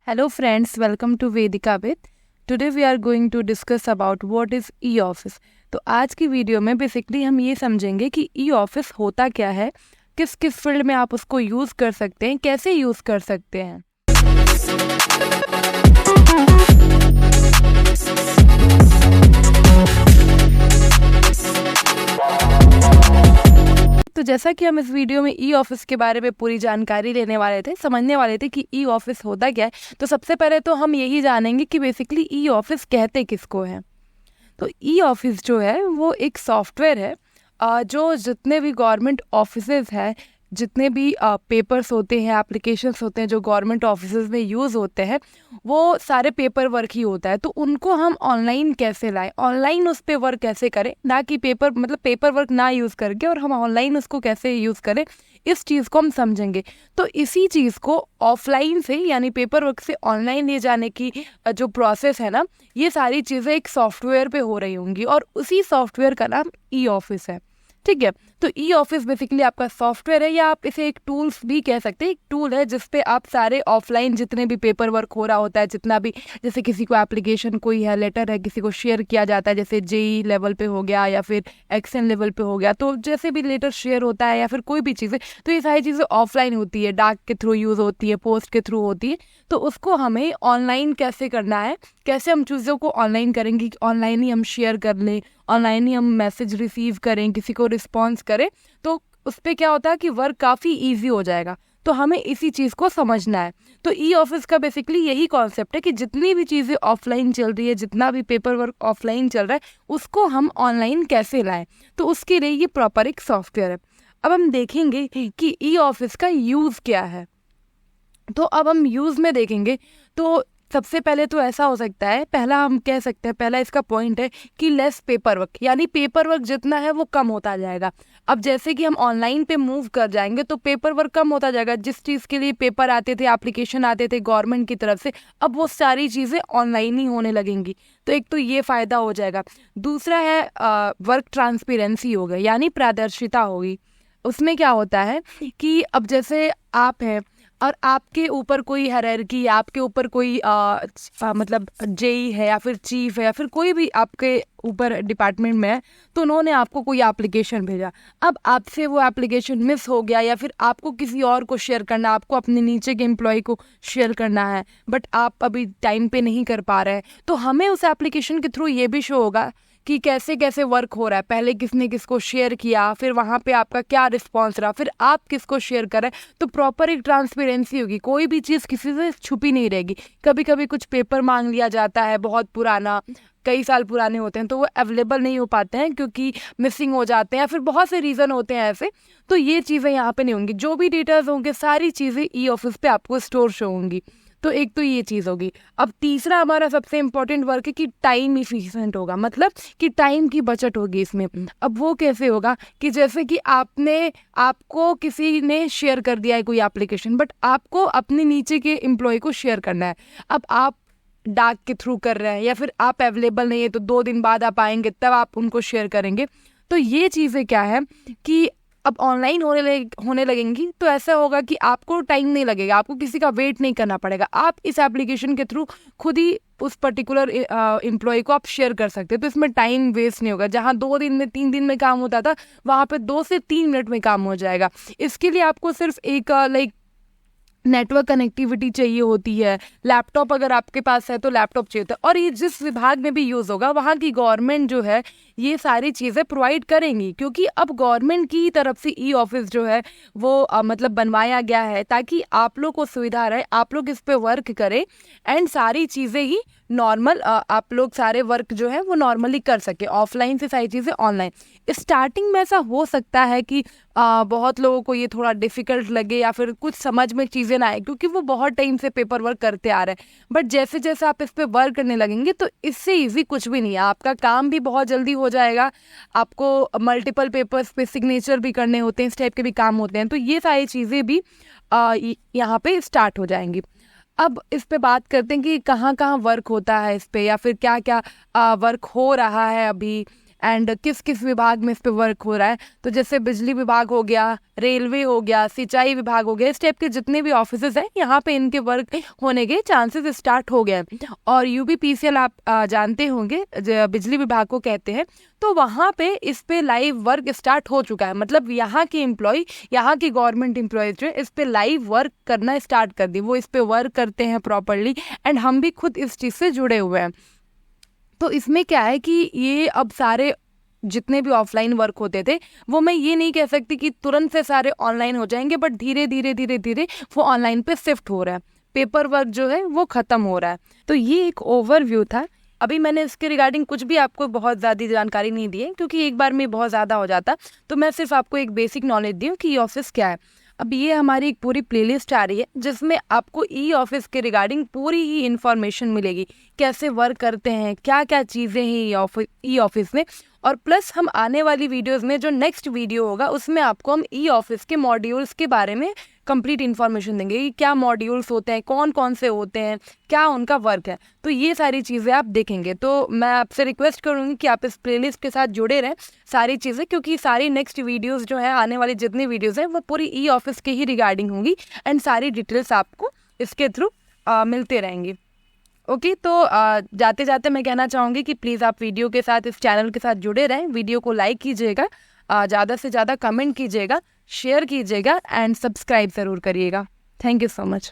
Hello friends, welcome to Vedika with. Today we are going to discuss about what is e-office. तो आज की video में basically हम ये समझेंगे कि ई-ऑफिस होता क्या है, किस किस फील्ड में आप उसको यूज़ कर सकते हैं, कैसे यूज़ कर सकते हैं। तो जैसा कि हम इस वीडियो में ई ऑफिस के बारे में पूरी जानकारी लेने वाले थे, समझने वाले थे कि ई ऑफिस होता क्या है, तो सबसे पहले तो हम यही जानेंगे कि बेसिकली ई ऑफिस कहते किसको हैं। तो ई ऑफिस जो है वो एक सॉफ्टवेयर है जो जितने भी गवर्नमेंट ऑफिसेज हैं, जितने भी पेपर्स होते हैं, एप्लीकेशंस होते हैं जो गवर्नमेंट ऑफिसेज में यूज़ होते हैं, वो सारे पेपर वर्क ही होता है। तो उनको हम ऑनलाइन कैसे लाएं, ऑनलाइन उस पर वर्क कैसे करें, ना कि पेपर वर्क ना यूज़ करके, और हम ऑनलाइन उसको कैसे यूज़ करें, इस चीज़ को हम समझेंगे। तो इसी चीज़ को ऑफलाइन से यानी पेपर वर्क से ऑनलाइन ले जाने की जो प्रोसेस है ना, ये सारी चीज़ें एक सॉफ्टवेयर पे हो रही होंगी और उसी सॉफ्टवेयर का नाम ई ऑफिस है। ठीक है, तो ई ऑफिस बेसिकली आपका सॉफ्टवेयर है, या आप इसे एक टूल्स भी कह सकते हैं। एक टूल है जिसपे आप सारे ऑफलाइन जितने भी पेपर वर्क हो रहा होता है, जितना भी, जैसे किसी को एप्लीकेशन कोई है, लेटर है, किसी को शेयर किया जाता है, जैसे जेई लेवल पे हो गया या फिर एक्सेल लेवल पे हो गया, तो जैसे भी लेटर शेयर होता है या फिर कोई भी चीज़ें, तो ये सारी चीज़ें ऑफलाइन होती है, डाक के थ्रू यूज़ होती है, पोस्ट के थ्रू होती है। तो उसको हमें ऑनलाइन कैसे करना है, कैसे हम चीज़ों को ऑनलाइन करेंगे, ऑनलाइन ही हम शेयर कर लें, ऑनलाइन ही हम मैसेज रिसीव करें, किसी को रिस्पॉन्स करें, तो उस पर क्या होता है कि वर्क काफ़ी ईजी हो जाएगा। तो हमें इसी चीज़ को समझना है। तो ई ऑफिस का बेसिकली यही कॉन्सेप्ट है कि जितनी भी चीज़ें ऑफलाइन चल रही है, जितना भी पेपर वर्क ऑफलाइन चल रहा है, उसको हम ऑनलाइन कैसे लाएं। तो उसके लिए ये प्रॉपर एक सॉफ्टवेयर है। अब हम देखेंगे कि ई ऑफिस का यूज़ क्या है। तो अब हम यूज़ में देखेंगे तो सबसे पहले तो ऐसा हो सकता है, पहला हम कह सकते हैं, पहला इसका पॉइंट है कि लेस पेपर वर्क, यानी पेपर वर्क जितना है वो कम होता जाएगा। अब जैसे कि हम ऑनलाइन पे मूव कर जाएंगे तो पेपर वर्क कम होता जाएगा। जिस चीज़ के लिए पेपर आते थे, एप्लीकेशन आते थे गवर्नमेंट की तरफ से, अब वो सारी चीज़ें ऑनलाइन ही होने लगेंगी। तो एक तो ये फ़ायदा हो जाएगा। दूसरा है वर्क ट्रांसपेरेंसी हो गई, यानी पारदर्शिता होगी। उसमें क्या होता है कि अब जैसे आप हैं और आपके ऊपर कोई हायरार्की, आपके ऊपर कोई मतलब जेई है या फिर चीफ है या फिर कोई भी आपके ऊपर डिपार्टमेंट में है, तो उन्होंने आपको कोई एप्लीकेशन भेजा। अब आपसे वो एप्लीकेशन मिस हो गया या फिर आपको किसी और को शेयर करना, आपको अपने नीचे के एम्प्लॉय को शेयर करना है, बट आप अभी टाइम पे नहीं कर पा रहे हैं, तो हमें उस एप्लीकेशन के थ्रू ये भी शो होगा कि कैसे कैसे वर्क हो रहा है, पहले किसने किसको शेयर किया, फिर वहाँ पे आपका क्या रिस्पॉन्स रहा, फिर आप किसको शेयर कर रहे हैं। तो प्रॉपर एक ट्रांसपेरेंसी होगी, कोई भी चीज़ किसी से छुपी नहीं रहेगी। कभी कभी कुछ पेपर मांग लिया जाता है बहुत पुराना, कई साल पुराने होते हैं, तो वो अवेलेबल नहीं हो पाते हैं क्योंकि मिसिंग हो जाते हैं, या फिर बहुत से रीज़न होते हैं ऐसे। तो ये चीज़ें यहाँ पे नहीं होंगी, जो भी डिटेल्स होंगे सारी चीज़ें ई ऑफिस पे आपको स्टोर शो होंगी। तो एक तो ये चीज़ होगी। अब तीसरा हमारा सबसे इम्पोर्टेंट वर्क है कि टाइम इफिशिएंट होगा, मतलब कि टाइम की बचत होगी इसमें। अब वो कैसे होगा कि जैसे कि आपको किसी ने शेयर कर दिया है कोई एप्लीकेशन, बट आपको अपने नीचे के एम्प्लॉय को शेयर करना है। अब आप डाक के थ्रू कर रहे हैं या फिर आप अवेलेबल नहीं है, तो 2 दिन बाद आप आएंगे तब आप उनको शेयर करेंगे। तो ये चीज़ें क्या है कि अब ऑनलाइन होने लगेंगी, तो ऐसा होगा कि आपको टाइम नहीं लगेगा, आपको किसी का वेट नहीं करना पड़ेगा। आप इस एप्लीकेशन के थ्रू खुद ही उस पर्टिकुलर एम्प्लॉय को आप शेयर कर सकते हैं। तो इसमें टाइम वेस्ट नहीं होगा। जहाँ 2 दिन में 3 दिन में काम होता था, वहाँ पे 2 से 3 मिनट में काम हो जाएगा। इसके लिए आपको सिर्फ एक नेटवर्क कनेक्टिविटी चाहिए होती है, लैपटॉप अगर आपके पास है तो लैपटॉप चाहिए होता है, और ये जिस विभाग में भी यूज़ होगा वहाँ की गवर्नमेंट जो है ये सारी चीज़ें प्रोवाइड करेंगी, क्योंकि अब गवर्नमेंट की तरफ से ई ऑफिस जो है वो मतलब बनवाया गया है ताकि आप लोग को सुविधा रहे, आप लोग इस पे वर्क करें एंड सारी चीज़ें ही नॉर्मल, आप लोग सारे वर्क जो है वो नॉर्मली कर सके, ऑफलाइन से सारी चीज़ें ऑनलाइन। स्टार्टिंग में ऐसा हो सकता है कि बहुत लोगों को ये थोड़ा डिफ़िकल्ट लगे या फिर कुछ समझ में चीज़ें ना आए, क्योंकि वो बहुत टाइम से पेपर वर्क करते आ रहे हैं। बट जैसे जैसे आप इस पर वर्क करने लगेंगे तो इससे ईजी कुछ भी नहीं है, आपका काम भी बहुत जल्दी हो जाएगा। आपको मल्टीपल पेपर्स पे सिग्नेचर भी करने होते हैं, इस टाइप के भी काम होते हैं, तो ये सारी चीज़ें भी यहाँ पे स्टार्ट हो जाएंगी। अब इस पे बात करते हैं कि कहाँ कहाँ वर्क होता है इस पे, या फिर क्या क्या वर्क हो रहा है अभी, एंड किस किस विभाग में इस पे वर्क हो रहा है। तो जैसे बिजली विभाग हो गया, रेलवे हो गया, सिंचाई विभाग हो गया, इस टाइप के जितने भी ऑफिसेज हैं यहाँ पे इनके वर्क होने के चांसेस स्टार्ट हो गए हैं। और यूबीपीसीएल आप जानते होंगे बिजली विभाग को कहते हैं, तो वहाँ पे इस पे लाइव वर्क स्टार्ट हो चुका है। मतलब यहाँ के एम्प्लॉय, यहाँ की गवर्नमेंट एम्प्लॉयज जो इस पे लाइव वर्क करना स्टार्ट कर दी, वो इस पे वर्क करते हैं प्रॉपरली, एंड हम भी खुद इस चीज़ से जुड़े हुए हैं। तो इसमें क्या है कि ये अब सारे जितने भी ऑफलाइन वर्क होते थे वो मैं ये नहीं कह सकती कि तुरंत से सारे ऑनलाइन हो जाएंगे, बट धीरे धीरे धीरे धीरे वो ऑनलाइन पे शिफ्ट हो रहा है, पेपर वर्क जो है वो ख़त्म हो रहा है। तो ये एक ओवरव्यू था। अभी मैंने इसके रिगार्डिंग कुछ भी आपको बहुत ज़्यादा जानकारी नहीं दी है, क्योंकि एक बार में बहुत ज़्यादा हो जाता, तो मैं सिर्फ आपको एक बेसिक नॉलेज दी हूँ कि ई ऑफिस क्या है। अब ये हमारी एक पूरी प्लेलिस्ट आ रही है जिसमें आपको ई ऑफिस के रिगार्डिंग पूरी ही इंफॉर्मेशन मिलेगी, कैसे वर्क करते हैं, क्या क्या चीज़ें हैं ई ऑफिस में। और प्लस हम आने वाली वीडियोस में जो नेक्स्ट वीडियो होगा उसमें आपको हम ई ऑफिस के मॉड्यूल्स के बारे में कंप्लीट इन्फॉर्मेशन देंगे कि क्या मॉड्यूल्स होते हैं, कौन कौन से होते हैं, क्या उनका वर्क है। तो ये सारी चीज़ें आप देखेंगे। तो मैं आपसे रिक्वेस्ट करूँगी कि आप इस प्लेलिस्ट के साथ जुड़े रहें सारी चीज़ें, क्योंकि सारी नेक्स्ट वीडियोस जो है आने वाली जितनी वीडियोस हैं वो पूरी ई ऑफिस के ही रिगार्डिंग होंगी, एंड सारी डिटेल्स आपको इसके थ्रू मिलते रहेंगी। ओके, तो जाते जाते मैं कहना चाहूँगी कि प्लीज़ आप वीडियो के साथ, इस चैनल के साथ जुड़े रहें। वीडियो को लाइक कीजिएगा, ज़्यादा से ज़्यादा कमेंट कीजिएगा, शेयर कीजिएगा, एंड सब्सक्राइब ज़रूर करिएगा। Thank you so much.